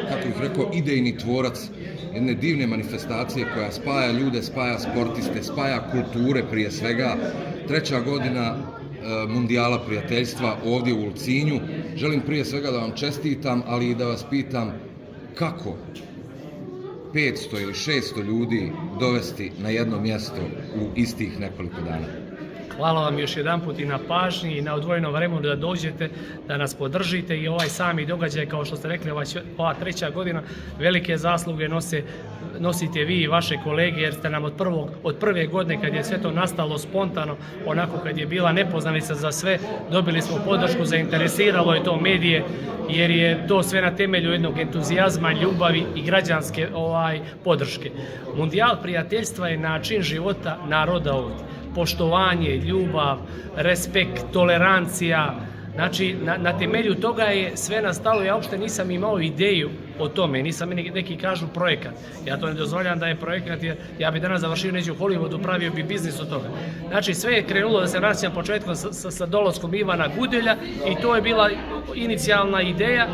kako bih rekao, idejni tvorac jedne divne manifestacije koja spaja ljude, spaja sportiste, spaja kulture prije svega. 3. godina Mundijala prijateljstva ovdje u Ulcinju. Želim prije svega da vam čestitam, ali i da vas pitam kako 500 ili 600 ljudi dovesti na jedno mjesto u istih nekoliko dana. Hvala vam još jedanput i na pažnji i na odvojenom vremenu da dođete, da nas podržite i ovaj sami događaj, kao što ste rekli, ova 3. godina, velike zasluge nosite vi i vaše kolege, jer ste nam od prve godine kad je sve to nastalo spontano, onako kad je bila nepoznanica za sve, dobili smo podršku, zainteresiralo je to medije, jer je to sve na temelju jednog entuzijazma, ljubavi i građanske podrške. Mundijal prijateljstva je način života naroda ovdje. Poštovanje, ljubav, respekt, tolerancija, znači na temelju toga je sve nastalo. Ja uopšte nisam imao ideju o tome, nisam neki kažu projekat. Ja to ne dozvoljam da je projekat, jer ja bi danas završio neđe u Hollywoodu, pravio bi biznis od toga. Znači sve je krenulo, da se vraćam početkom sa dolaskom Ivana Gudelja i to je bila inicijalna ideja.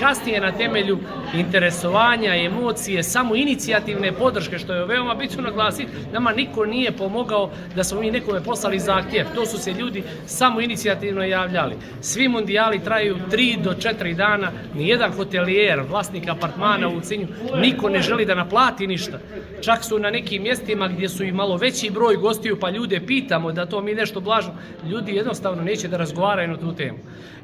Kasnije na temelju interesovanja, emocije, samo inicijativne podrške, što je veoma bitno naglasiti, nama niko nije pomogao da smo mi nekome poslali zahtjev. To su se ljudi samo inicijativno javljali. Svi mundijali traju 3 do 4 dana, nijedan hotelijer, vlasnik apartmana u Ulcinju, niko ne želi da naplati ništa. Čak su na nekim mjestima gdje su i malo veći broj gostiju, pa ljude pitamo da to mi nešto blažno, ljudi jednostavno neće da razgovaraju na tu temu.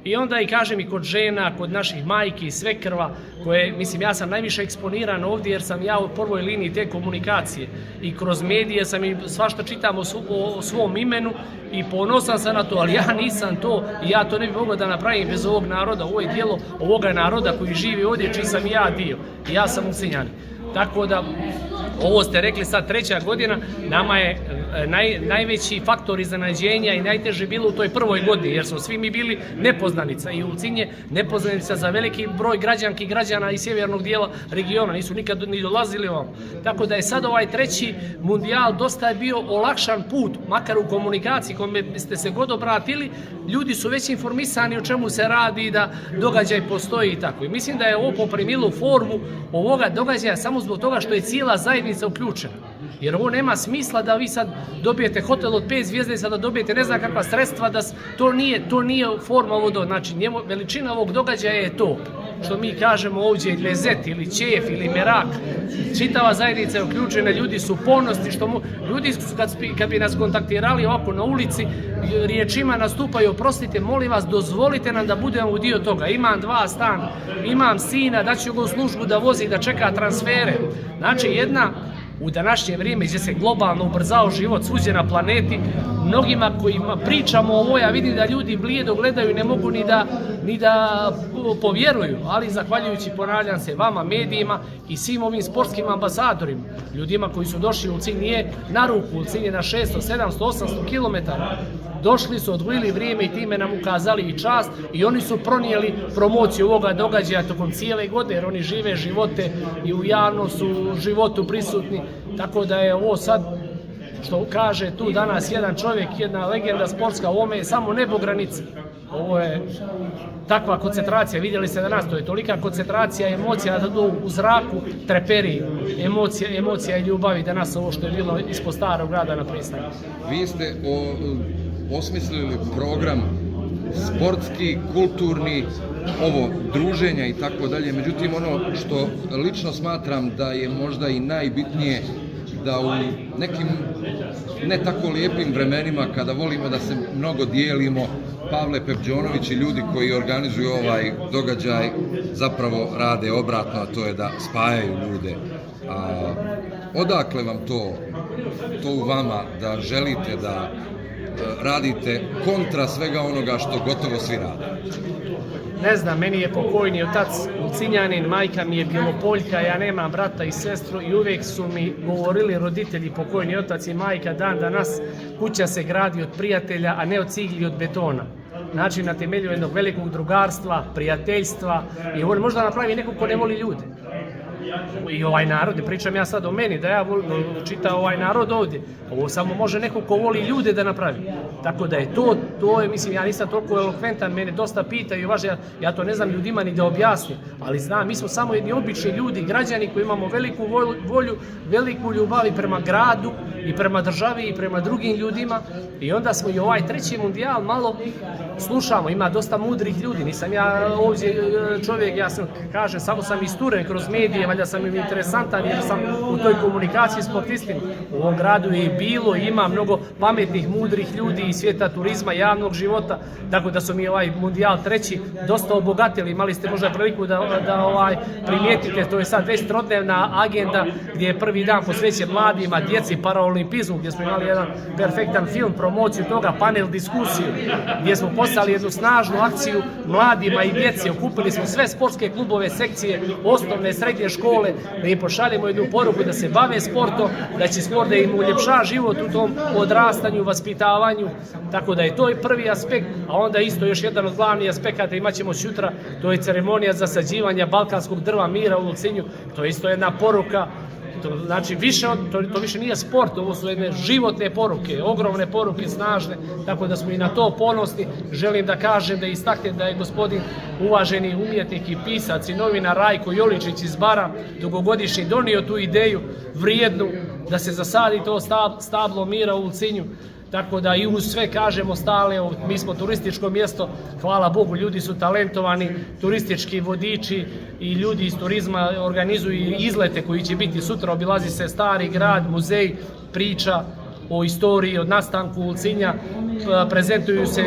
I onda i kažem i kod žena, kod naših majki, svekrva, koje, mislim, ja sam najviše eksponiran ovdje jer sam ja u prvoj liniji te komunikacije i kroz medije sam i svašta čitam o svom imenu i ponosan sam na to, ali ja nisam to i ja to ne bi mogao da napravim bez ovog naroda. Ovo je dijelo ovoga naroda koji živi ovdje, čiji sam i ja dio. I ja sam Ulcinjanin. Tako da, ovo ste rekli sad 3. godina, nama je najveći faktor iznenađenja i najteže bilo u toj prvoj godini, jer smo svi mi bili nepoznanica i Ulcinj je nepoznanica za veliki broj građanki i građana iz sjevernog dijela regiona, nisu nikad ni dolazili ovam. Tako da je sad ovaj 3. mundijal dosta je bio olakšan put, makar u komunikaciji kome ste se god obratili, ljudi su već informisani o čemu se radi, da događaj postoji i tako. I mislim da je ovo poprimilo formu ovoga događaja samo zbog toga što je cijela zajednica uključena. Jer ovo nema smisla da vi sad dobijete hotel od 5 zvijezde i sada dobijete ne znam kakva sredstva, to nije forma ovo do. Znači, veličina ovog događaja je to što mi kažemo ovdje lezet ili ćef ili merak. Čitava zajednica je uključena, ljudi su ponosni ljudi kad bi nas kontaktirali ovako na ulici, riječima nastupaju: oprostite, molim vas, dozvolite nam da budemo u dio toga. Imam 2 stana, imam sina, daću ga u službu da vozi, da čeka transfere. Znači, jedna u današnje vrijeme gdje se globalno ubrzao život svuđe na planeti, mnogima kojima pričamo o ovoj, ja vidim da ljudi blijedo gledaju, ne mogu ni da povjeruju, ali zahvaljujući, ponavljam se, vama, medijima i svim ovim sportskim ambasadorima, ljudima koji su došli u Ulcinj, nije na ruku, Ulcinj je na 600, 700, 800 km, došli su, odvojili vrijeme i time nam ukazali i čast i oni su pronijeli promociju ovoga događaja tokom cijele godine, jer oni žive živote i u javnom su životu prisutni, tako da je ovo sad, što kaže tu danas jedan čovjek, jedna legenda sportska, u ovome je samo nebo granica. Ovo je takva koncentracija, vidjeli ste danas, to je tolika koncentracija emocija da to u zraku treperi, emocija i ljubavi danas, ovo što je bilo ispod Starog grada na pristani. Vi ste osmislili program sportski, kulturni, ovo druženja i tako dalje, međutim ono što lično smatram da je možda i najbitnije, da u nekim ne tako lijepim vremenima kada volimo da se mnogo dijelimo, Pavle Pepđonović i ljudi koji organizuju ovaj događaj zapravo rade obratno, a to je da spajaju ljude. Odakle vam to u vama da želite da radite kontra svega onoga što gotovo svi rade? Ne znam, meni je pokojni otac Ulcinjanin, majka mi je Bjelopoljka, ja nemam brata i sestru i uvijek su mi govorili roditelji, pokojni otac i majka, dan danas kuća se gradi od prijatelja, a ne od cigli i od betona. Znači, na temelju jednog velikog drugarstva, prijateljstva i on možda napravi nekog ko ne voli ljude. i ovaj narod, ne pričam ja sad o meni, da ja čita ovaj narod ovdje, ovo samo može neko ko voli ljude da napravi. Tako da je to je, mislim, ja nisam toliko elokventan, mene dosta pitaju, ja to ne znam ljudima ni da objasnim, ali znam, mi smo samo jedni obični ljudi, građani koji imamo veliku volju, veliku ljubav i prema gradu, i prema državi, i prema drugim ljudima, i onda smo i ovaj treći mundijal malo slušamo, ima dosta mudrih ljudi, nisam ja ovdje čovjek, ja sam, kažem, samo sam isturen kroz medije, valjda sam im interesantan jer sam u toj komunikaciji sportistima. U ovom gradu je i bilo, ima mnogo pametnih, mudrih ljudi iz svijeta turizma, javnog života, tako da su mi ovaj mundijal treći dosta obogatili, imali ste možda priliku da primijetite, to je sad već trodnevna agenda gdje je prvi dan posvećen mladima, djeci, paraolimpizmu, gdje smo imali jedan perfektan film, promociju toga, panel diskusiju, gdje smo poslali jednu snažnu akciju mladima i djeci, okupili smo sve sportske klubove, sekcije, osnovne, srednje škole, da im pošaljemo jednu poruku da se bave sportom, da će sport da im uljepša život u tom odrastanju, vaspitavanju, tako da je to i prvi aspekt, a onda isto još jedan od glavnih aspekata imat ćemo sutra, to je ceremonija zasađivanja balkanskog drva mira u Lucinju, to je isto jedna poruka. Znači, to više nije sport, ovo su jedne životne poruke, ogromne poruke, snažne, tako da smo i na to ponosni. Želim da kažem, da istaknem da je gospodin uvaženi umjetnik i pisac i novinar Rajko Joličić iz Bara dugogodišnji donio tu ideju vrijednu da se zasadi to stablo mira u Ulcinju. Tako da i uz sve kažemo stale, mi smo turističko mjesto, hvala Bogu, ljudi su talentovani, turistički vodiči i ljudi iz turizma organizuju izlete koji će biti sutra, obilazi se stari grad, muzej, priča o istoriji, od nastanku Ulcinja, prezentuju se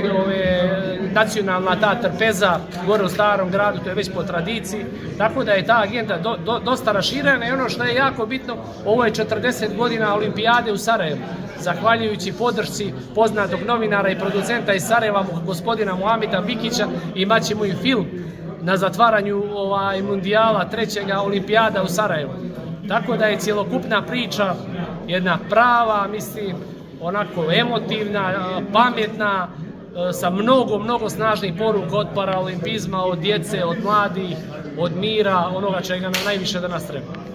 nacionalna ta trpeza gore u starom gradu, to je već po tradiciji, tako da je ta agenda dosta raširena i ono što je jako bitno, ovo je 40 godina olimpijade u Sarajevu, zahvaljujući podršci poznatog novinara i producenta iz Sarajeva, gospodina Muhamita Bikića, imat ćemo i film na zatvaranju mundijala trećega olimpijada u Sarajevu. Tako da je cjelokupna priča jedna prava, mislim, onako emotivna, pametna, sa mnogo snažnih poruka od paraolimpizma, od djece, od mladih, od mira, onoga čega nam najviše danas treba.